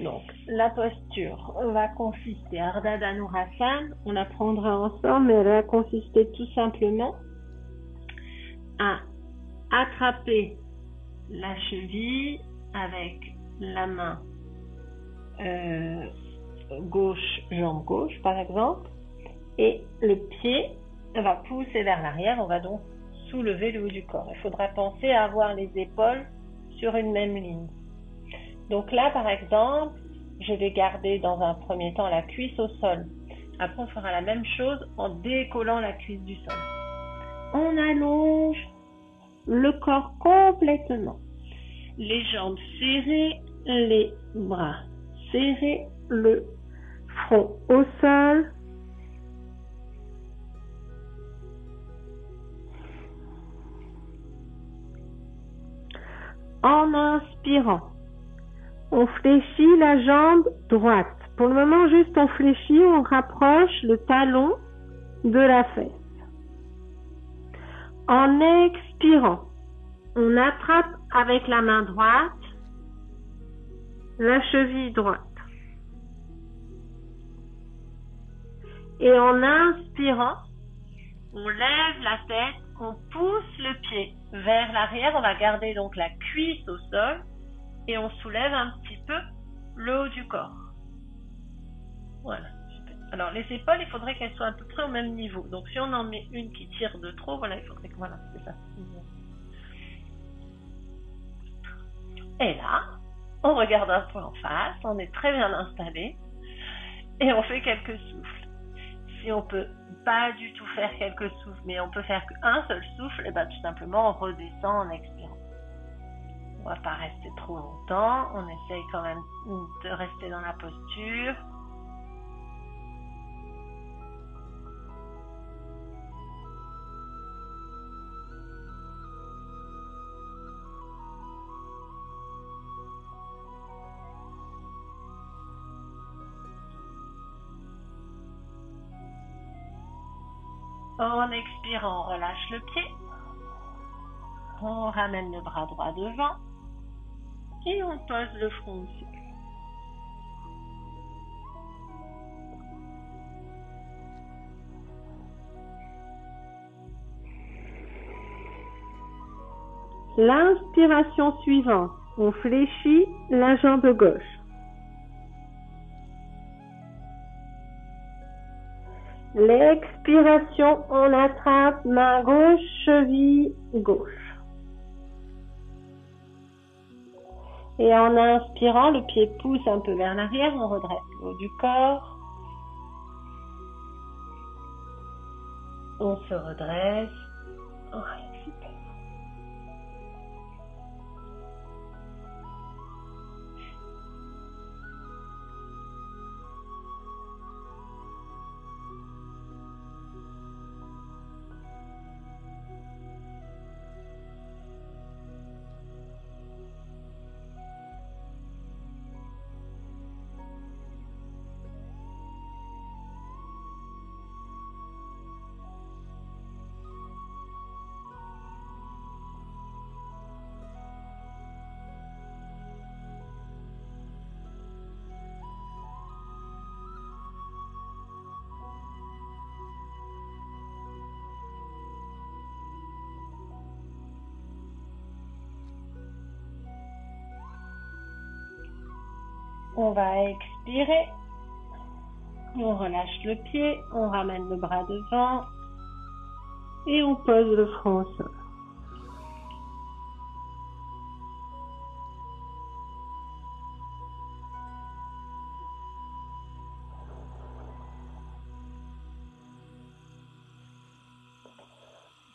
Donc, la posture va consister, Ardha Dhanurasana, on la prendra ensemble, mais elle va consister tout simplement à attraper la cheville avec la main gauche, jambe gauche par exemple, et le pied va pousser vers l'arrière, on va donc soulever le haut du corps. Il faudra penser à avoir les épaules sur une même ligne. Donc là, par exemple, je vais garder dans un premier temps la cuisse au sol. Après, on fera la même chose en décollant la cuisse du sol. On allonge le corps complètement. Les jambes serrées, les bras serrés, le front au sol. En inspirant, on fléchit la jambe droite. Pour le moment, juste on fléchit, on rapproche le talon de la fesse. En expirant, on attrape avec la main droite la cheville droite. Et en inspirant, on lève la tête, on pousse le pied vers l'arrière, on va garder donc la cuisse au sol et on soulève un petit peu le haut du corps. Voilà. Alors les épaules, il faudrait qu'elles soient à peu près au même niveau. Donc si on en met une qui tire de trop, voilà, il faudrait que voilà, c'est ça. Et là, on regarde un peu en face, on est très bien installé et on fait quelques souffles. Si on peut pas du tout faire quelques souffles, mais on peut faire qu'un seul souffle, et bien tout simplement on redescend en expirant. On va pas rester trop longtemps, on essaye quand même de rester dans la posture. En expirant, on relâche le pied. On ramène le bras droit devant. Et on pose le front au sol. L'inspiration suivante, on fléchit la jambe gauche. L'expiration, on attrape main gauche, cheville gauche. Et en inspirant, le pied pousse un peu vers l'arrière, on redresse le haut du corps. On se redresse. Ouais, super. On va expirer. On relâche le pied, on ramène le bras devant et on pose le front au sol.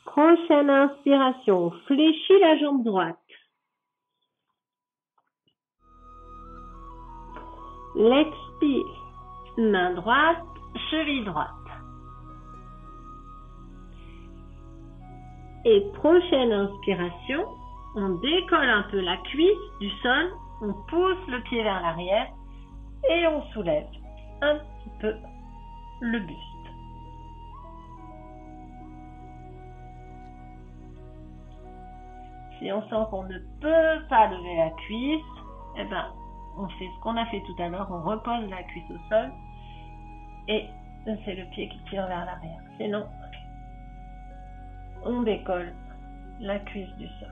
Prochaine inspiration, on fléchit la jambe droite. L'expire, main droite, cheville droite. Et prochaine inspiration, on décolle un peu la cuisse du sol, on pousse le pied vers l'arrière et on soulève un petit peu le buste. Si on sent qu'on ne peut pas lever la cuisse, eh ben, on fait ce qu'on a fait tout à l'heure, on repose la cuisse au sol et c'est le pied qui tire vers l'arrière. Sinon, on décolle la cuisse du sol.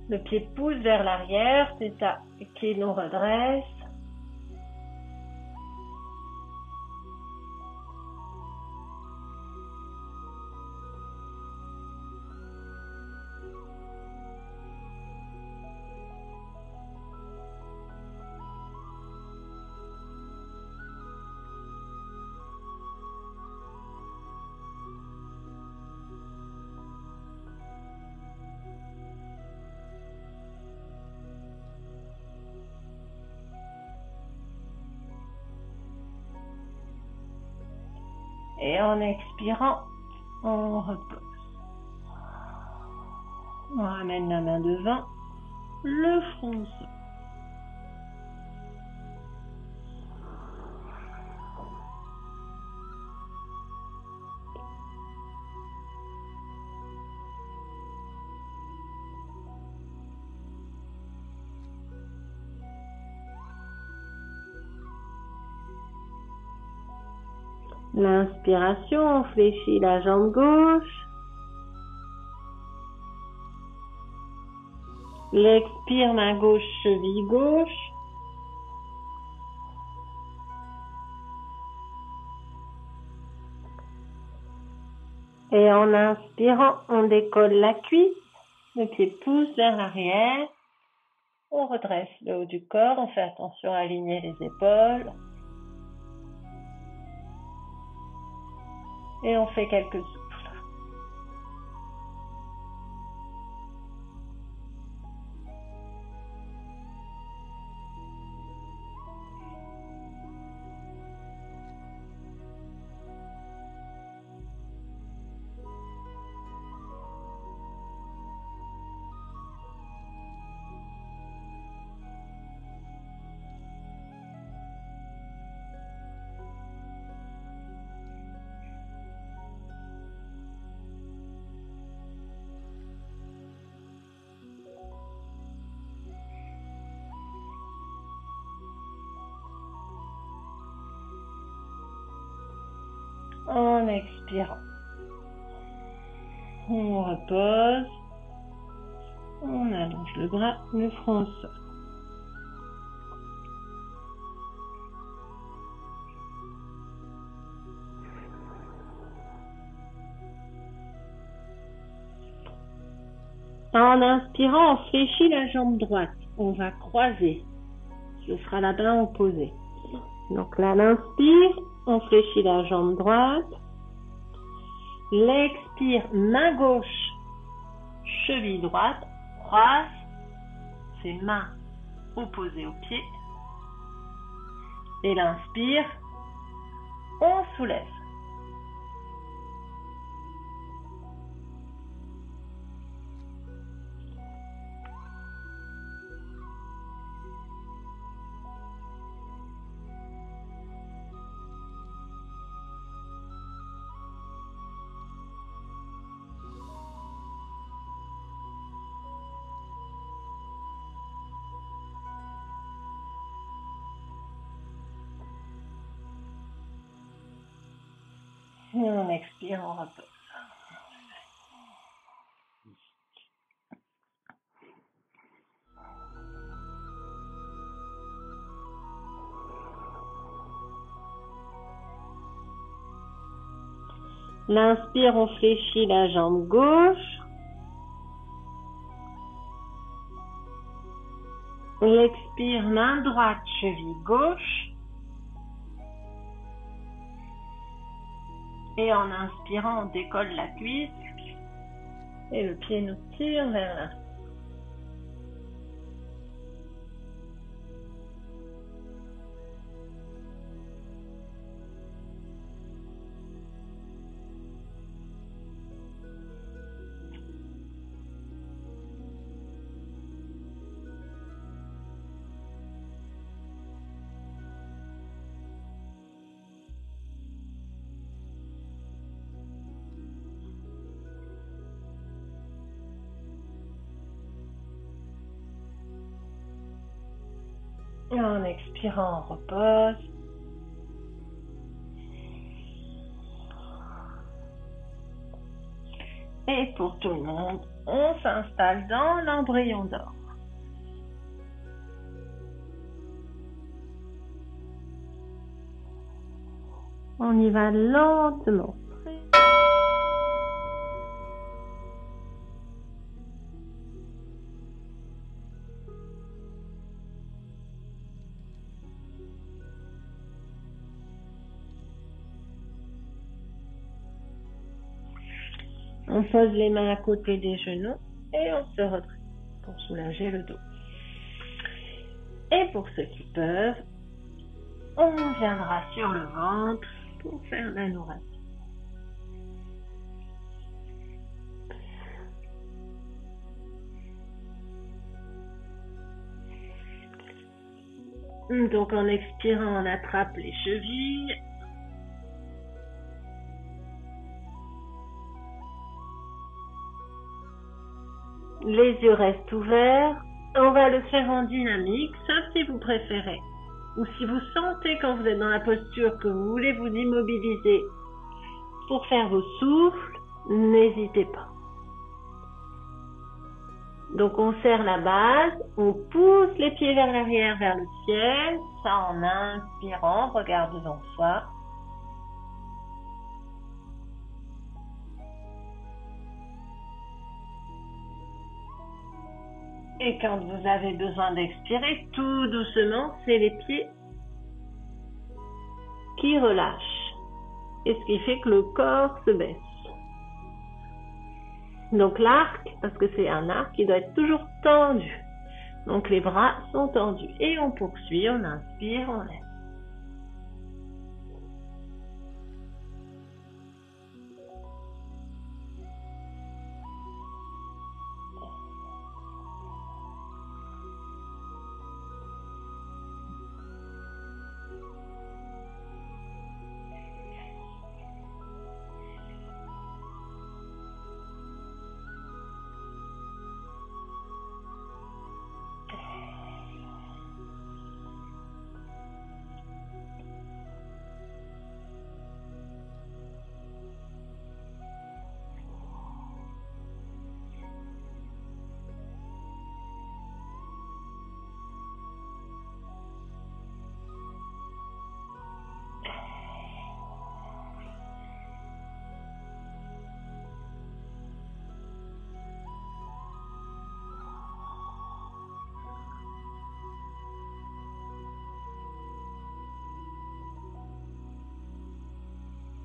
Le pied pousse vers l'arrière, c'est ça qui nous redresse. Et en expirant, on repose. On ramène la main devant, le front au sol. L'inspiration, on fléchit la jambe gauche. L'expire, main gauche, cheville gauche. Et en inspirant, on décolle la cuisse. Le pied pousse vers l'arrière. On redresse le haut du corps. On fait attention à aligner les épaules. Et on fait quelques souffles. En expirant, on repose, on allonge le bras, le front au sol. En inspirant, on fléchit la jambe droite, on va croiser, ce sera la main opposée. Donc là, l'inspire, on fléchit la jambe droite. L'expire, main gauche, cheville droite, croise, ses mains opposées au pied. Et l'inspire, on soulève. Et on expire, on repose. L'inspire, on fléchit la jambe gauche. L'expire, main droite, cheville gauche. Et en inspirant, on décolle la cuisse. Et le pied nous tire vers l'arrière. En expirant, on repose. Et pour tout le monde, on s'installe dans l'embryon d'or. On y va lentement. On pose les mains à côté des genoux et on se redresse pour soulager le dos. Et pour ceux qui peuvent, on viendra sur le ventre pour faire l'anurasana. Donc en expirant, on attrape les chevilles. Les yeux restent ouverts. On va le faire en dynamique, sauf si vous préférez. Ou si vous sentez quand vous êtes dans la posture que vous voulez vous immobiliser pour faire vos souffles, n'hésitez pas. Donc on serre la base, on pousse les pieds vers l'arrière, vers le ciel, ça en inspirant, regarde devant soi. Et quand vous avez besoin d'expirer, tout doucement, c'est les pieds qui relâchent. Et ce qui fait que le corps se baisse. Donc l'arc, parce que c'est un arc, il doit être toujours tendu. Donc les bras sont tendus. Et on poursuit, on inspire, on laisse.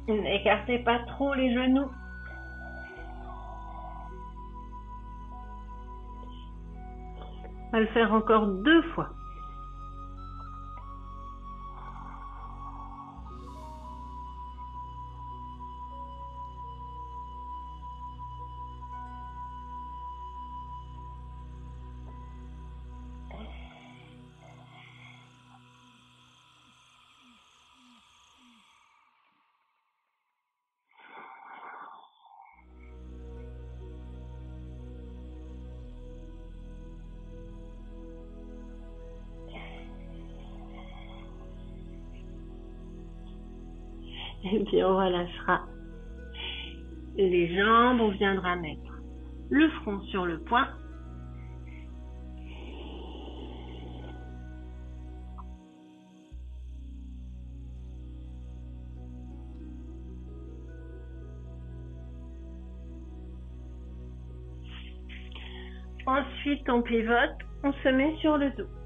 N'écartez pas trop les genoux. On va le faire encore 2 fois. Et puis on relâchera les jambes, on viendra mettre le front sur le poing. Ensuite on pivote, on se met sur le dos.